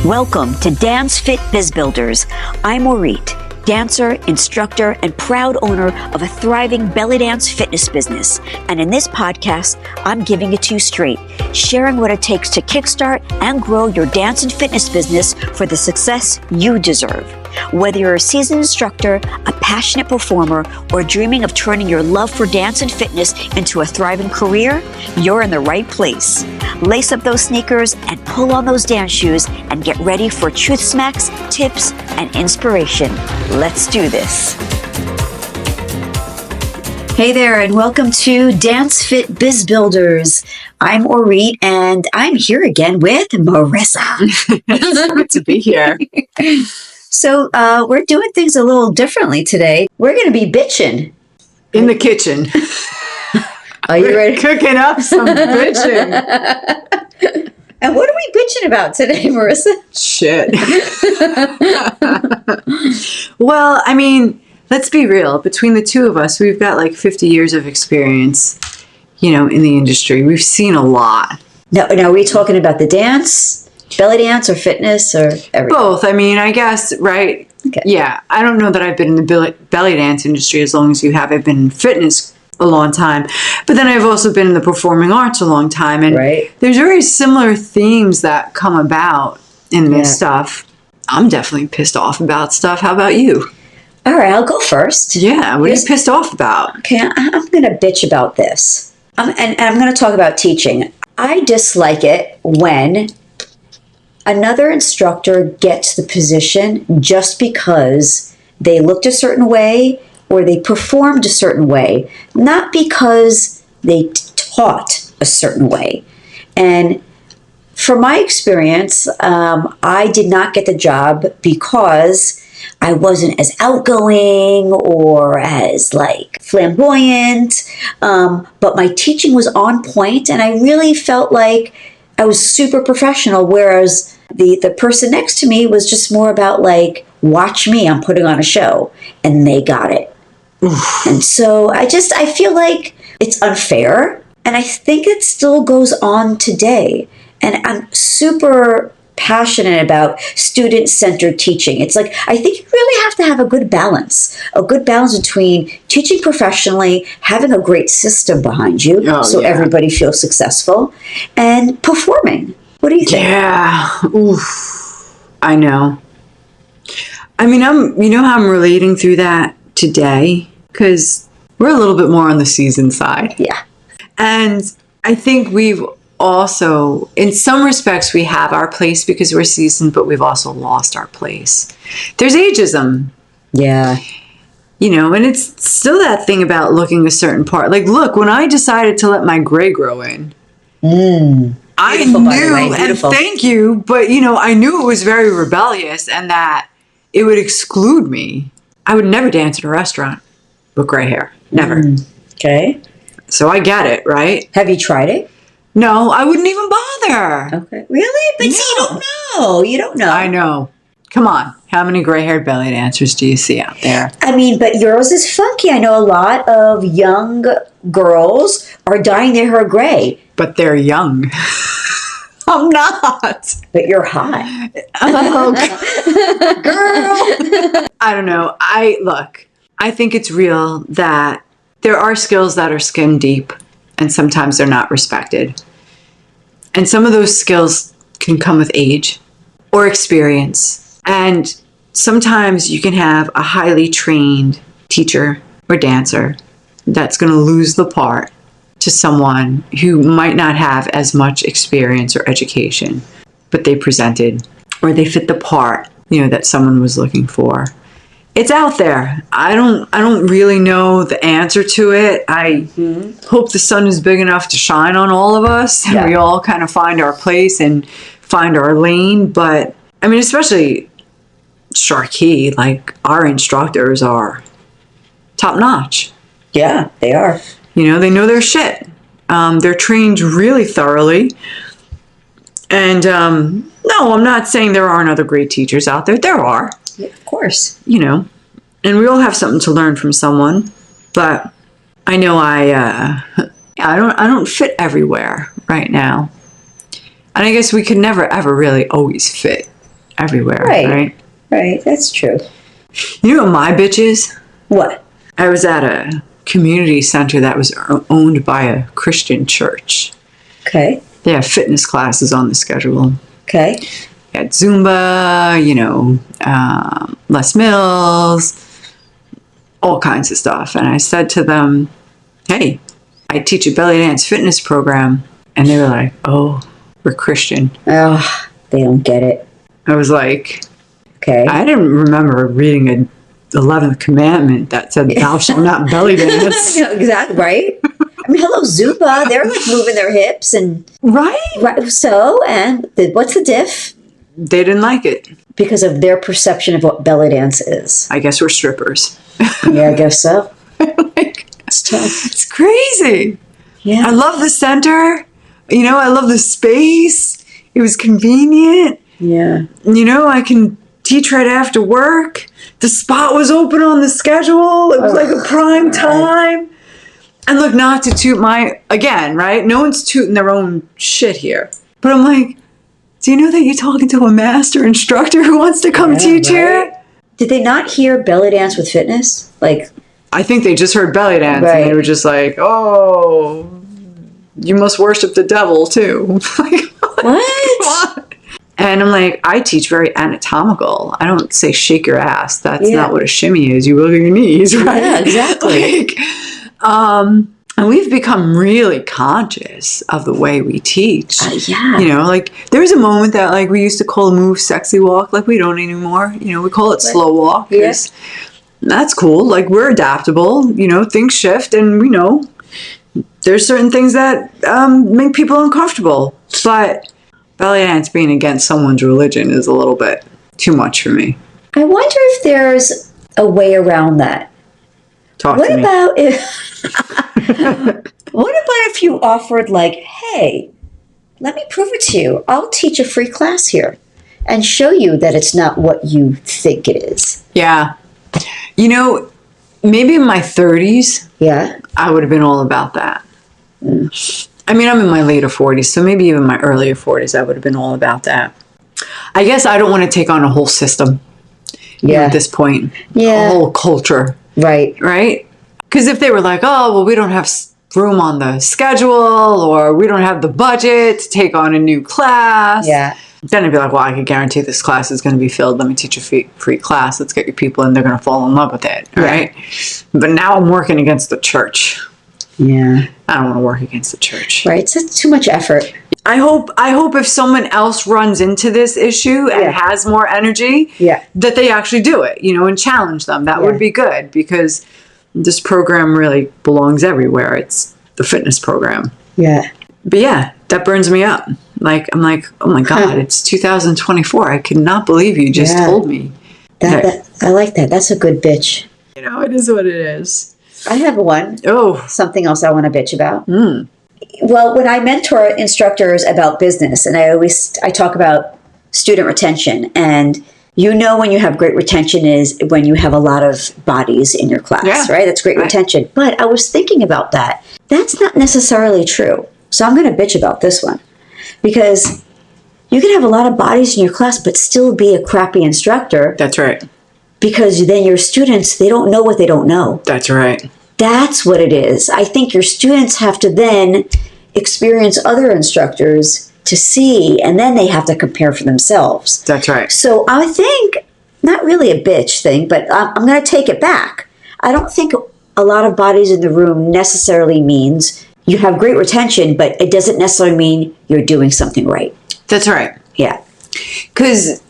Welcome to Dance Fit Biz Builders. I'm Orit, dancer, instructor, and proud owner of a thriving belly dance fitness business. And in this podcast, I'm giving it to you straight, sharing what it takes to kickstart and grow your dance and fitness business for the success you deserve. Whether you're a seasoned instructor, a passionate performer, or dreaming of turning your love for dance and fitness into a thriving career, you're in the right place. Lace up those sneakers and pull on those dance shoes and get ready for truth smacks, tips, and inspiration. Let's do this. Hey there, and welcome to Dance Fit Biz Builders. I'm Orit, and I'm here again with Marissa. It's good to be here. So we're doing things a little differently today. We're going to be bitching. In the kitchen. Are you ready? Cooking up some bitching. And what are we bitching about today, Marissa? Shit. Well, I mean, let's be real. Between the two of us, we've got like 50 years of experience, in the industry. We've seen a lot. Now are we talking about the dance? Belly dance or fitness or everything? Both. I mean, I guess, right? Okay. Yeah. I don't know that I've been in the belly dance industry as long as you have. I've been in fitness a long time. But then I've also been in the performing arts a long time. And there's very similar themes that come about in this stuff. I'm definitely pissed off about stuff. How about you? All right, I'll go first. Yeah. What are you pissed off about? Okay, I'm going to bitch about this. And I'm going to talk about teaching. I dislike it when another instructor gets the position just because they looked a certain way or they performed a certain way, not because they taught a certain way. And from my experience, I did not get the job because I wasn't as outgoing or as flamboyant, but my teaching was on point and I really felt like I was super professional, whereas the person next to me was just more about watch me, I'm putting on a show, and they got it. Oof. And so I feel like it's unfair, and I think it still goes on today. And I'm super passionate about student-centered teaching. It's I think you really have to have a good balance between teaching professionally, having a great system behind you everybody feels successful, and performing. What do you think? Yeah. Oof. I know. I mean, how I'm relating through that today, because we're a little bit more on the seasoned side. Yeah. And I think we've also, in some respects, we have our place because we're seasoned, but we've also lost our place. There's ageism. Yeah. And it's still that thing about looking a certain part. Look, when I decided to let my gray grow in, I knew, and thank you, but I knew it was very rebellious and that it would exclude me. I would never dance at a restaurant with gray hair. Never. Okay. So I get it, right? Have you tried it? No, I wouldn't even bother. Okay. Really? But see, you don't know. You don't know. I know. Come on. How many gray-haired belly dancers do you see out there? I mean, but yours is funky. I know a lot of young girls are dyeing their hair gray. But they're young. I'm not. But you're hot. Oh, girl. I don't know. I think it's real that there are skills that are skin deep and sometimes they're not respected. And some of those skills can come with age or experience. And sometimes you can have a highly trained teacher or dancer that's going to lose the part to someone who might not have as much experience or education, but they presented or they fit the part, that someone was looking for. It's out there. I don't really know the answer to it. I hope the sun is big enough to shine on all of us and we all kind of find our place and find our lane. But I mean, especially Sharkey, our instructors are top notch. Yeah, they are. They know their shit. They're trained really thoroughly. And no, I'm not saying there aren't other great teachers out there. There are. Yeah, of course. And we all have something to learn from someone. But I know I don't fit everywhere right now. And I guess we could never, ever really always fit everywhere, Right. right? Right. That's true. You know what my bitch is? What? I was at a community center that was owned by a Christian church. Okay. They have fitness classes on the schedule. Okay. They had Zumba, Les Mills, all kinds of stuff. And I said to them, hey, I teach a belly dance fitness program. And they were like, oh, we're Christian. Oh, they don't get it. I was like, Okay. I didn't remember reading a 11th commandment that said thou shalt not belly dance. Yeah, exactly. Right. I mean, hello, Zumba. They're like moving their hips and Right? What's the diff? They didn't like it. Because of their perception of what belly dance is. I guess we're strippers. Yeah, I guess so. Like, It's tough. it's crazy. Yeah. I love the center. I love the space. It was convenient. Yeah. I can teach right after work. The spot was open on the schedule. It was like a prime time. And look, not to toot again, right? No one's tooting their own shit here. But I'm like, do you know that you're talking to a master instructor who wants to come teach here? Did they not hear belly dance with fitness? Like, I think they just heard belly dance and they were just like, oh, you must worship the devil too. Like, what? And I'm like, I teach very anatomical. I don't say shake your ass. That's not what a shimmy is. You wiggle your knees, right? Yeah, exactly. And we've become really conscious of the way we teach. Yeah. There was a moment that we used to call a move sexy walk. We don't anymore. We call it slow walk. Yes. That's cool. We're adaptable. Things shift and there's certain things that make people uncomfortable. But belly dance being against someone's religion is a little bit too much for me. I wonder if there's a way around that. Talk What to me. about if you offered hey, let me prove it to you. I'll teach a free class here and show you that it's not what you think it is. Yeah. Maybe in my 30s, Yeah. I would have been all about that. I mean, I'm in my later 40s, so maybe even my earlier 40s, I would have been all about that. I guess I don't want to take on a whole system at this point. Yeah. A whole culture. Right. Right? Because if they were like, oh, well, we don't have room on the schedule or we don't have the budget to take on a new class. Yeah. Then I'd be like, well, I can guarantee this class is going to be filled. Let me teach a free class. Let's get your people in. They're going to fall in love with it. Right? But now I'm working against the church. Yeah. I don't want to work against the church. Right. It's too much effort. I hope if someone else runs into this issue and has more energy, that they actually do it, and challenge them. That would be good because this program really belongs everywhere. It's the fitness program. Yeah. But that burns me up. I'm like, oh my God, it's 2024. I cannot believe you just told me. That I like that. That's a good bitch. It is what it is. I have one. Oh. Something else I want to bitch about. Well, when I mentor instructors about business, and I talk about student retention, and when you have great retention is when you have a lot of bodies in your class, right? That's great retention. But I was thinking about that. That's not necessarily true. So I'm going to bitch about this one. Because you can have a lot of bodies in your class, but still be a crappy instructor. That's right. Because then your students, they don't know what they don't know. That's right. That's what it is. I think your students have to then experience other instructors to see, and then they have to compare for themselves. That's right. So I think, not really a bitch thing, but I'm going to take it back. I don't think a lot of bodies in the room necessarily means you have great retention, but it doesn't necessarily mean you're doing something right. That's right. Yeah. Because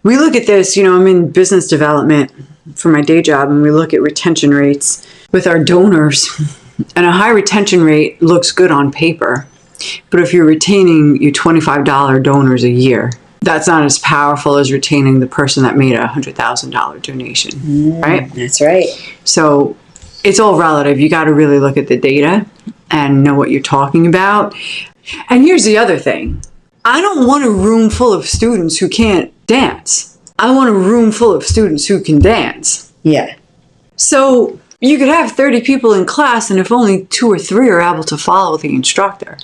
we look at this, I'm in business development for my day job, and we look at retention rates with our donors. And a high retention rate looks good on paper. But if you're retaining your $25 donors a year, that's not as powerful as retaining the person that made a $100,000 donation, right? That's right. So it's all relative. You got to really look at the data and know what you're talking about. And here's the other thing. I don't want a room full of students who can't dance. I want a room full of students who can dance. Yeah. So you could have 30 people in class, and if only 2 or 3 are able to follow the instructor,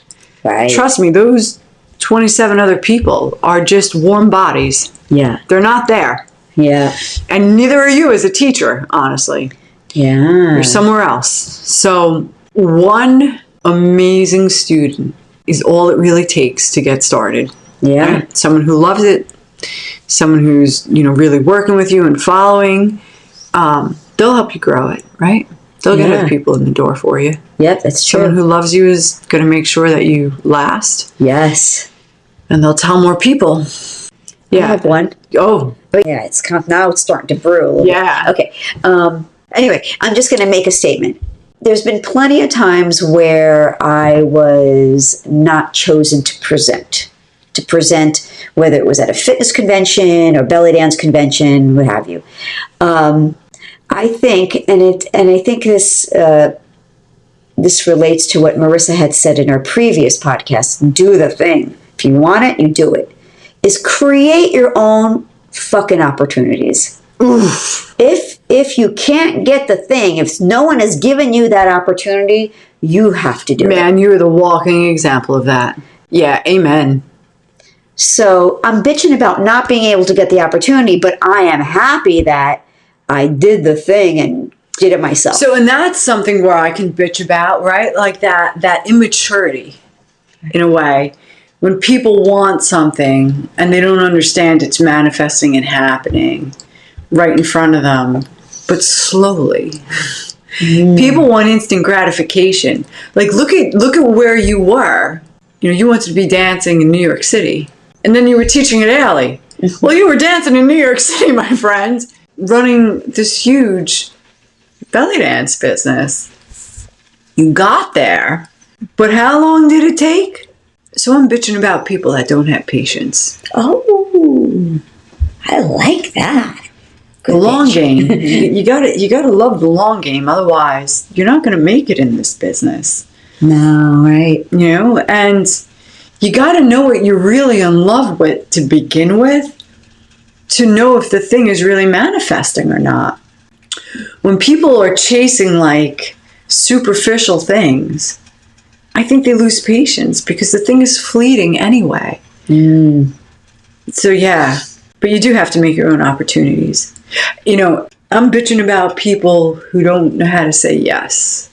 Right. trust me, those 27 other people are just warm bodies. Yeah. They're not there. Yeah. And neither are you as a teacher, honestly. Yeah. You're somewhere else. So one amazing student is all it really takes to get started. Yeah. Right? Someone who loves it, someone who's, really working with you and following, they'll help you grow it, right? They'll get other people in the door for you. Yep, that's true. Someone who loves you is going to make sure that you last. Yes. And they'll tell more people. Yeah. I have one. Oh. Yeah, it's now it's starting to brew a little Yeah. bit. Okay. Anyway, I'm just going to make a statement. There's been plenty of times where I was not chosen to present. Whether it was at a fitness convention or belly dance convention, what have you. I think, and I think this relates to what Marissa had said in our previous podcast. Do the thing. If you want it, you do it. Is create your own fucking opportunities. Oof. If you can't get the thing, if no one has given you that opportunity, you have to do it. Man, you're the walking example of that. Yeah, amen. So I'm bitching about not being able to get the opportunity, but I am happy that I did the thing and did it myself. So, and that's something where I can bitch about, right? Like that immaturity, in a way. When people want something and they don't understand it's manifesting and happening right in front of them, but slowly. People want instant gratification. Like look at where you were. You wanted to be dancing in New York City, and then you were teaching at Alley. Well, you were dancing in New York City, my friend, running this huge belly dance business. You got there, but how long did it take? So I'm bitching about people that don't have patience. Oh, I like that. The long game. You gotta love the long game. Otherwise, you're not gonna make it in this business. No, right. And you gotta know what you're really in love with to begin with, to know if the thing is really manifesting or not. When people are chasing like superficial things, I think they lose patience because the thing is fleeting anyway. So yeah, but you do have to make your own opportunities. I'm bitching about people who don't know how to say yes.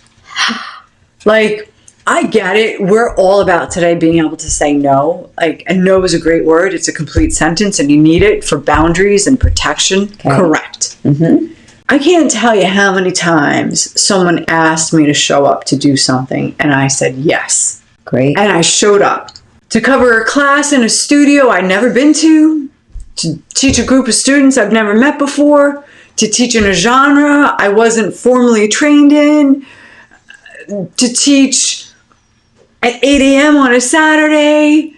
Like, I get it. We're all about today being able to say no. Like, and no is a great word. It's a complete sentence and you need it for boundaries and protection. Okay. Correct. Mm-hmm. I can't tell you how many times someone asked me to show up to do something and I said yes. Great. And I showed up to cover a class in a studio I'd never been to teach a group of students I've never met before, to teach in a genre I wasn't formally trained in, to teach at 8 a.m. on a Saturday.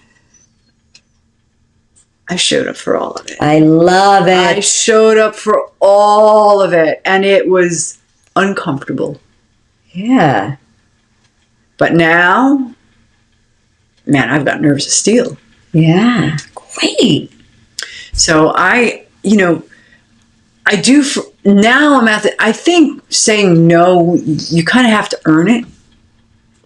I showed up for all of it. I love it. I showed up for all of it, and it was uncomfortable. Yeah. But now, man, I've got nerves of steel. Yeah. Great. So I do, now I'm at I think saying no, you kind of have to earn it,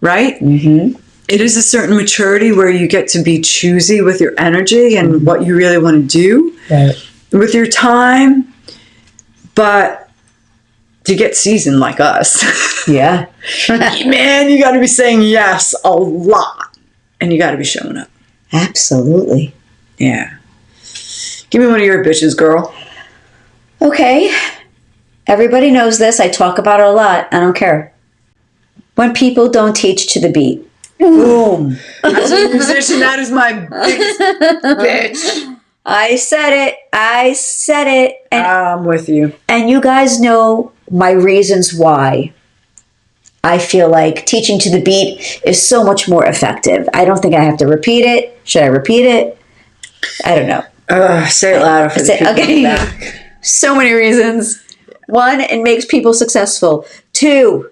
right? Mm-hmm. It is a certain maturity where you get to be choosy with your energy and what you really want to do with your time. But to get seasoned like us, yeah, man, you got to be saying yes a lot, and you got to be showing up. Absolutely. Yeah. Give me one of your bitches, girl. Okay. Everybody knows this. I talk about it a lot. I don't care. When people don't teach to the beat. Boom. As a musician, that is my biggest bitch. I said it. And, I'm with you. And you guys know my reasons why I feel like teaching to the beat is so much more effective. I don't think I have to repeat it. Should I repeat it? I don't know. Say it louder for the people in the back. So many reasons. 1, it makes people successful. 2,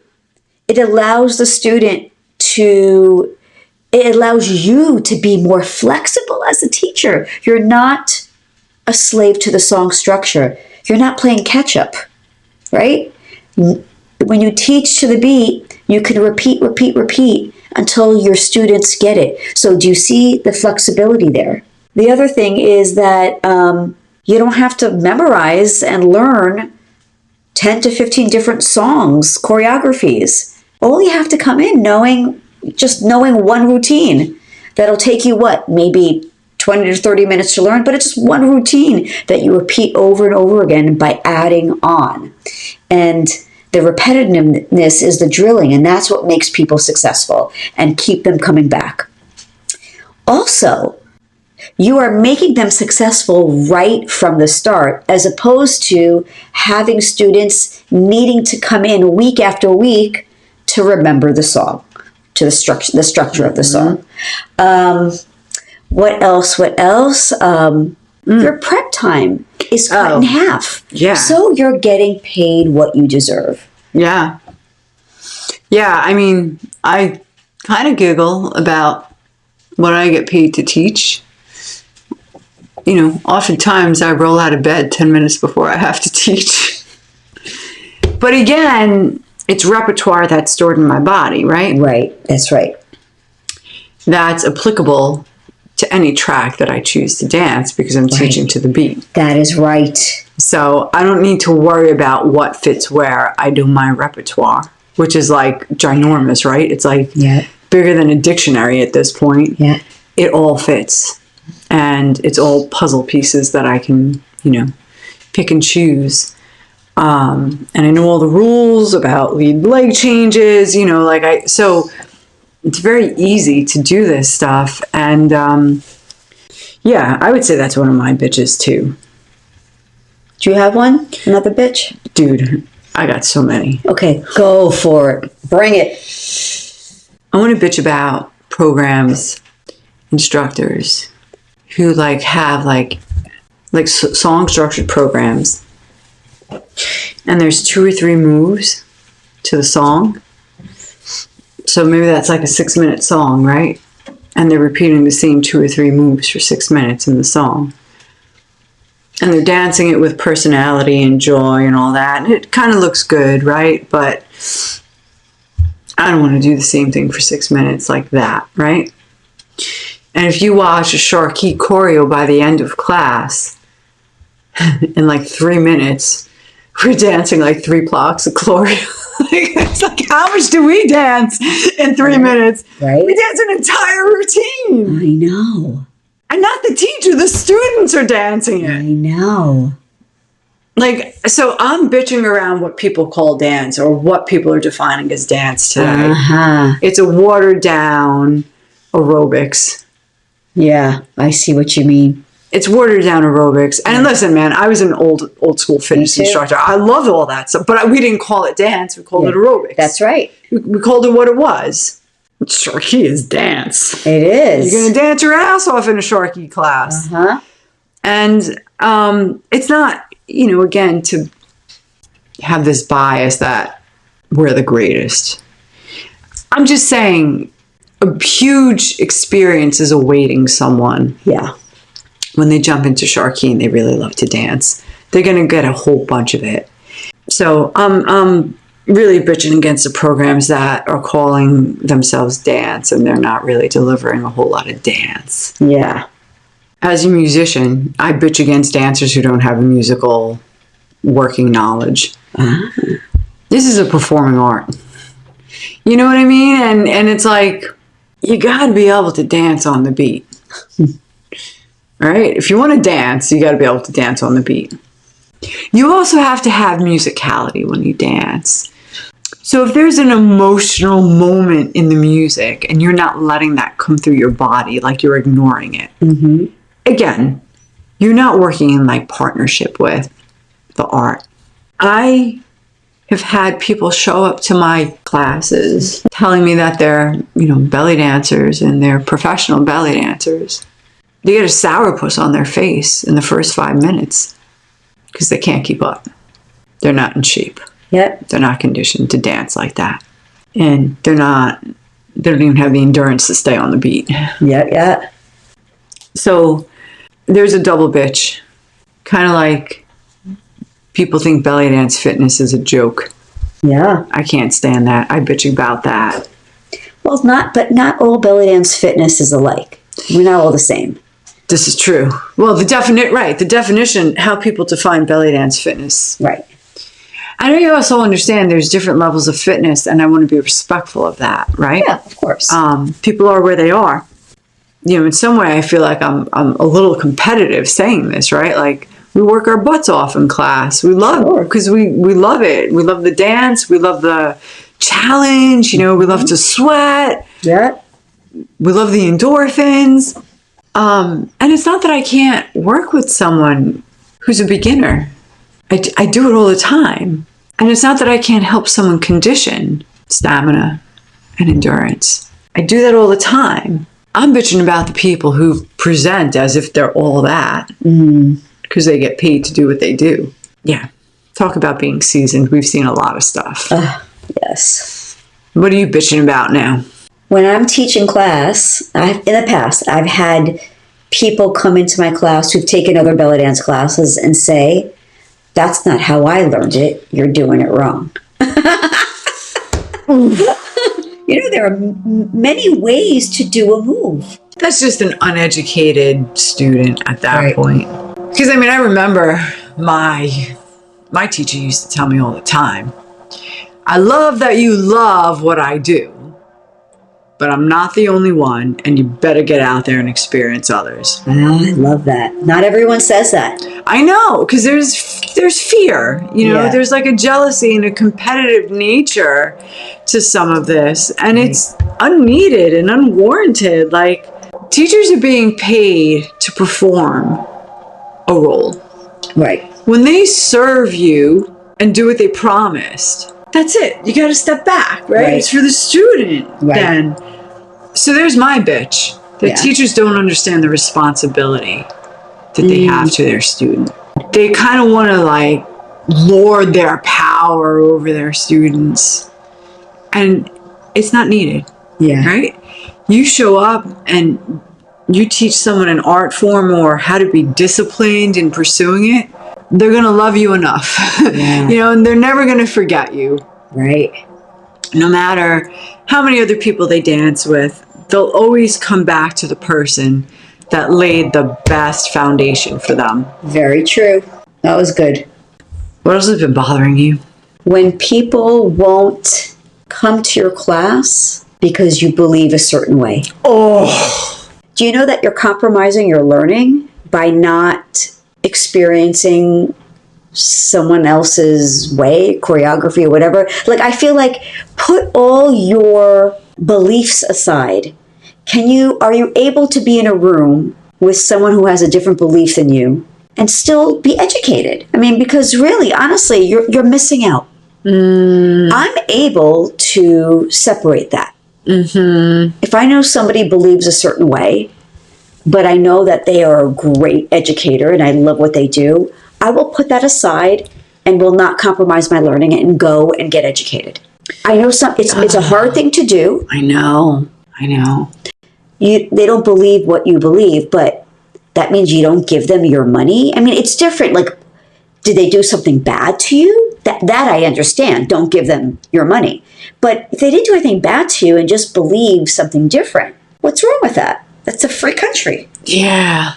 it allows the student it allows you to be more flexible as a teacher. You're not a slave to the song structure. You're not playing catch up, right? When you teach to the beat, you can repeat until your students get it. So do you see the flexibility there? The other thing is that you don't have to memorize and learn 10 to 15 different songs, choreographies. All you have to come in knowing one routine that'll take you maybe 20 to 30 minutes to learn, but it's just one routine that you repeat over and over again by adding on. And the repetitiveness is the drilling, and that's what makes people successful and keep them coming back. Also, you are making them successful right from the start, as opposed to having students needing to come in week after week to remember the song, to the structure of the song. What else? Your prep time is cut in half. Yeah. So you're getting paid what you deserve. Yeah. Yeah, I mean, I kind of giggle about what I get paid to teach. You know, oftentimes I roll out of bed 10 minutes before I have to teach. But again, it's repertoire that's stored in my body, right? Right, that's right. That's applicable to any track that I choose to dance because I'm teaching to the beat. That is right. So I don't need to worry about what fits where. I do my repertoire, which is like ginormous, right? It's like bigger than a dictionary at this point. Yeah. It all fits. And it's all puzzle pieces that I can, pick and choose. And I know all the rules about lead leg changes, so it's very easy to do this stuff. And I would say that's one of my bitches too. Do you have one? Another bitch? Dude, I got so many. Okay, go for it. Bring it. I want to bitch about programs, instructors who have song structured programs. And there's 2 or 3 moves to the song. So maybe that's like a 6-minute song, right? And they're repeating the same 2 or 3 moves for 6 minutes in the song. And they're dancing it with personality and joy and all that. And it kind of looks good, right? But I don't want to do the same thing for 6 minutes like that, right? And if you watch a Sharkey choreo by the end of class, in 3 minutes, we're dancing 3 blocks of choreo. It's how much do we dance in 3 minutes? Right. We dance an entire routine. I know. And not the teacher, the students are dancing it. I know. So I'm bitching around what people call dance or what people are defining as dance today. It's a watered down aerobics. Yeah, I see what you mean. It's watered down aerobics. And listen, man, I was an old school fitness instructor. I loved all that stuff, but we didn't call it dance. We called it aerobics. That's right. We called it what it was. Sharkey is dance. It is. You're going to dance your ass off in a Sharkey class. And it's not, again, to have this bias that we're the greatest. I'm just saying a huge experience is awaiting someone. Yeah. When they jump into Sharkey and they really love to dance, they're going to get a whole bunch of it. So I'm really bitching against the programs that are calling themselves dance and they're not really delivering a whole lot of dance. Yeah. As a musician, I bitch against dancers who don't have a musical working knowledge. This is a performing art. You know what I mean? And it's you got to be able to dance on the beat. Right? If you want to dance, you got to be able to dance on the beat. You also have to have musicality when you dance. So if there's an emotional moment in the music and you're not letting that come through your body, you're ignoring it, again, you're not working in partnership with the art. I have had people show up to my classes telling me that they're, belly dancers and they're professional belly dancers. They get a sourpuss on their face in the first 5 minutes because they can't keep up. They're not in shape. Yep. They're not conditioned to dance like that. And they don't even have the endurance to stay on the beat. Yeah. So there's a double bitch. Kind of like people think belly dance fitness is a joke. Yeah. I can't stand that. I bitch about that. Well, not all belly dance fitness is alike. We're not all the same. This is true. Well, the definition, how people define belly dance fitness. Right. I know you also understand there's different levels of fitness, and I want to be respectful of that, right? Yeah, of course. People are where they are. You know, in some way, I feel like I'm a little competitive saying this, right? Like, we work our butts off in class. We love, because we love it. We love the dance. We love the challenge. You know, we love to sweat. Yeah. We love the endorphins. And it's not that I can't work with someone who's a beginner. I do it all the time. And it's not that I can't help someone condition stamina and endurance. I do that all the time. I'm bitching about the people who present as if they're all that because they get paid to do what they do. Yeah. Talk about being seasoned. We've seen a lot of stuff. Yes. What are you bitching about now? When I'm teaching class, in the past, I've had people come into my class who've taken other belly dance classes and say, "That's not how I learned it. You're doing it wrong." You know, there are many ways to do a move. That's just an uneducated student at that point. Because, I mean, I remember my teacher used to tell me all the time, "I love that you love what I do, but I'm not the only one, and you better get out there and experience others." I love that. Not everyone says that. I know, because there's fear, you know, there's like a jealousy and a competitive nature to some of this, and it's unneeded and unwarranted. Like, teachers are being paid to perform a role. Right. When they serve you and do what they promised, that's it. You got to step back, right? It's for the student then. So there's my bitch. The teachers don't understand the responsibility that they have to their student. They kind of want to like lord their power over their students. And it's not needed. Yeah. Right? You show up and you teach someone an art form or how to be disciplined in pursuing it, they're going to love you enough. You know, and they're never going to forget you. Right. No matter how many other people they dance with, they'll always come back to the person that laid the best foundation for them. Very true. That was good. What else has been bothering you? When people won't come to your class because you believe a certain way. Oh. Do you know that you're compromising your learning by not experiencing someone else's way, choreography or whatever? Like, I feel like put all your beliefs aside. Are you able to be in a room with someone who has a different belief than you and still be educated? I mean, because really, honestly, you're missing out. I'm able to separate that. If I know somebody believes a certain way, but I know that they are a great educator and I love what they do, I will put that aside and will not compromise my learning and go and get educated. I know it's a hard thing to do. I know. They don't believe what you believe, but that means you don't give them your money. I mean, it's different. Like, did they do something bad to you? That I understand. Don't give them your money. But if they didn't do anything bad to you and just believe something different, what's wrong with that? That's a free country. Yeah.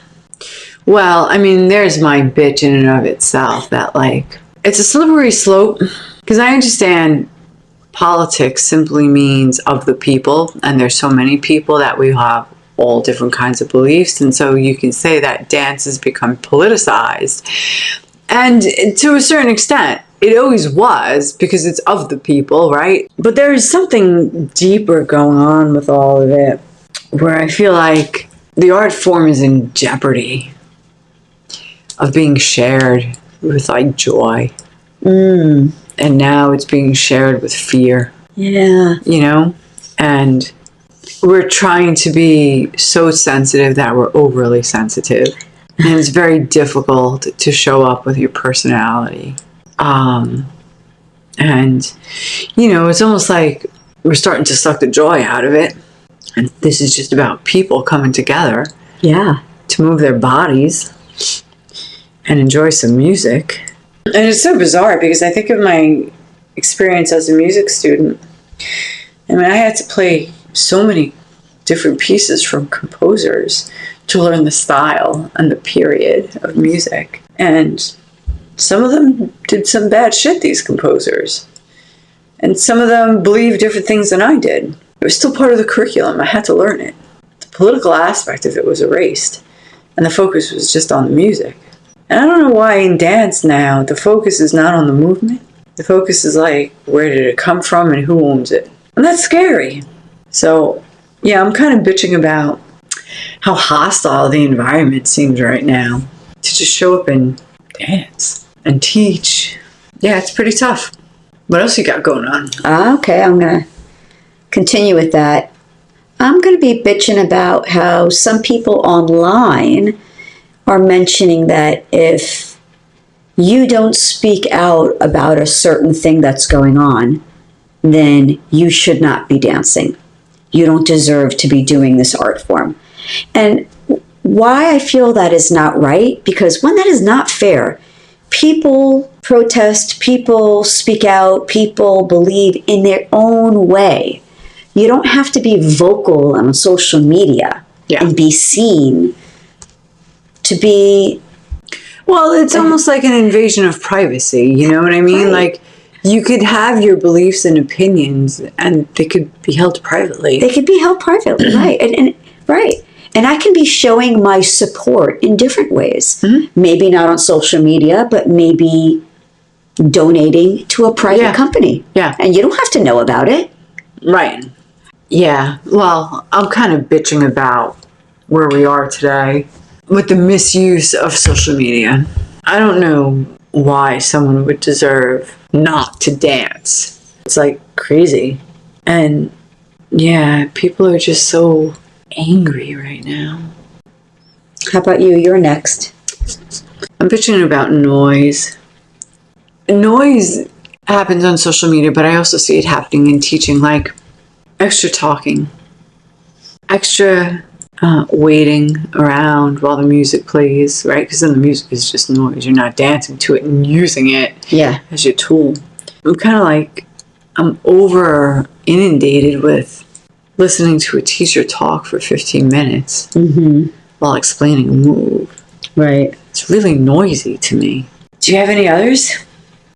Well, I mean, there's my bitch in and of itself that, like, it's a slippery slope because I understand politics simply means of the people, and there's so many people that we have all different kinds of beliefs, and so you can say that dance has become politicized. And to a certain extent, it always was because it's of the people, right? But there is something deeper going on with all of it where I feel like the art form is in jeopardy of being shared with like joy. And now it's being shared with fear. Yeah. You know? And we're trying to be so sensitive that we're overly sensitive. And it's very difficult to show up with your personality. And, you know, it's almost like we're starting to suck the joy out of it. And this is just about people coming together. Yeah. To move their bodies and enjoy some music. And it's so bizarre because I think of my experience as a music student. I mean, I had to play so many different pieces from composers to learn the style and the period of music. And some of them did some bad shit, these composers. And some of them believed different things than I did. It was still part of the curriculum. I had to learn it. The political aspect of it was erased. And the focus was just on the music. And I don't know why in dance now, the focus is not on the movement. The focus is like, where did it come from and who owns it? And that's scary. So, yeah, I'm kind of bitching about how hostile the environment seems right now to just show up and dance and teach. Yeah, it's pretty tough. What else you got going on? Okay, I'm going to continue with that. I'm going to be bitching about how some people online are mentioning that if you don't speak out about a certain thing that's going on, then you should not be dancing. You don't deserve to be doing this art form. And why I feel that is not right, because one, that is not fair. People protest, people speak out, people believe in their own way. You don't have to be vocal on social media and be seen to be... Well, it's almost like an invasion of privacy, you know what I mean? Right. Like, you could have your beliefs and opinions, and they could be held privately. They could be held privately, right. And right. And I can be showing my support in different ways. Mm-hmm. Maybe not on social media, but maybe donating to a private company. Yeah. And you don't have to know about it. Right. Yeah. Well, I'm kind of bitching about where we are today with the misuse of social media. I don't know why someone would deserve not to dance. It's like crazy. And yeah, people are just so angry right now. How about you? You're next. I'm bitching about noise. Noise happens on social media, but I also see it happening in teaching, like extra talking, extra waiting around while the music plays, right? Because then the music is just noise. You're not dancing to it and using it as your tool. I'm over inundated with listening to a teacher talk for 15 minutes while explaining a move. Right. It's really noisy to me. Do you have any others?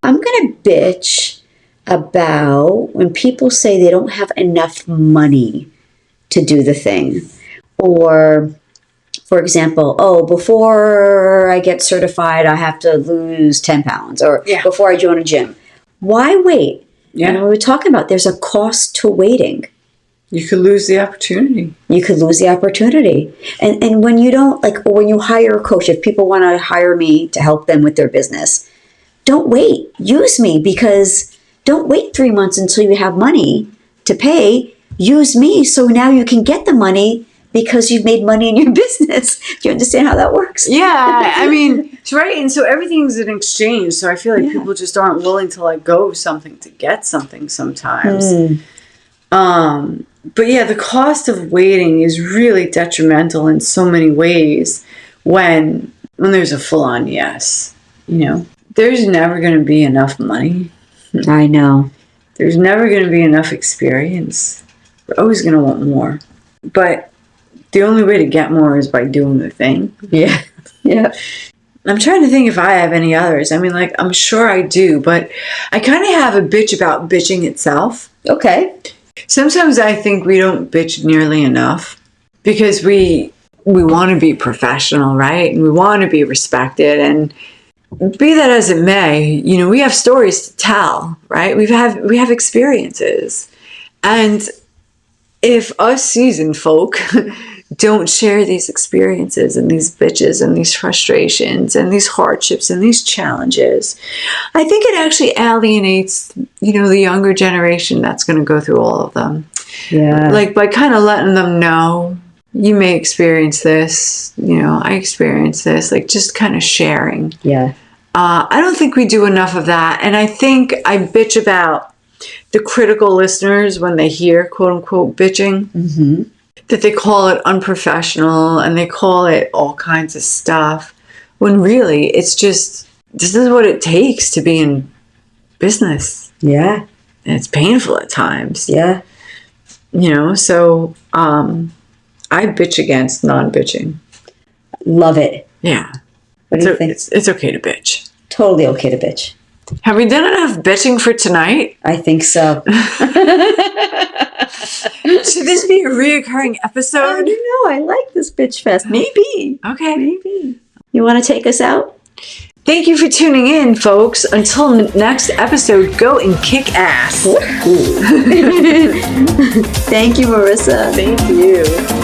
I'm going to bitch about when people say they don't have enough money to do the thing. Or, for example, before I get certified, I have to lose 10 pounds. Or before I join a gym. Why wait? Yeah. And we were talking about there's a cost to waiting. You could lose the opportunity. And when you don't, or when you hire a coach, if people want to hire me to help them with their business, don't wait. Use me, because don't wait 3 months until you have money to pay. Use me so now you can get the money because you've made money in your business. Do you understand how that works? Yeah, I mean, it's right. And so everything's an exchange. So I feel like people just aren't willing to let go of something to get something sometimes. But yeah, the cost of waiting is really detrimental in so many ways when there's a full-on yes. You know, there's never going to be enough money. I know. There's never going to be enough experience. We're always going to want more. But the only way to get more is by doing the thing. Yeah. Yeah. I'm trying to think if I have any others. I mean, I'm sure I do, but I kind of have a bitch about bitching itself. Okay. Sometimes I think we don't bitch nearly enough because we want to be professional, right? And we want to be respected. And be that as it may, we have stories to tell, right? We have experiences. And if us seasoned folk don't share these experiences and these bitches and these frustrations and these hardships and these challenges, I think it actually alienates, the younger generation that's going to go through all of them. Yeah. By kind of letting them know, you may experience this, I experienced this, just kind of sharing. Yeah. I don't think we do enough of that. And I think I bitch about the critical listeners when they hear quote unquote bitching, that they call it unprofessional and they call it all kinds of stuff, when really it's just, this is what it takes to be in business. Yeah. And it's painful at times. Yeah. So I bitch against non-bitching. Love it. Yeah. What do you think? It's okay to bitch. Totally okay to bitch. Have we done enough bitching for tonight? I think so. Should this be a reoccurring I episode? don't know. I like this bitch fest. Maybe. Okay. Maybe. You want to take us out? Thank you for tuning in, folks. Until next episode, go and kick ass. Thank you, Marissa. Thank you.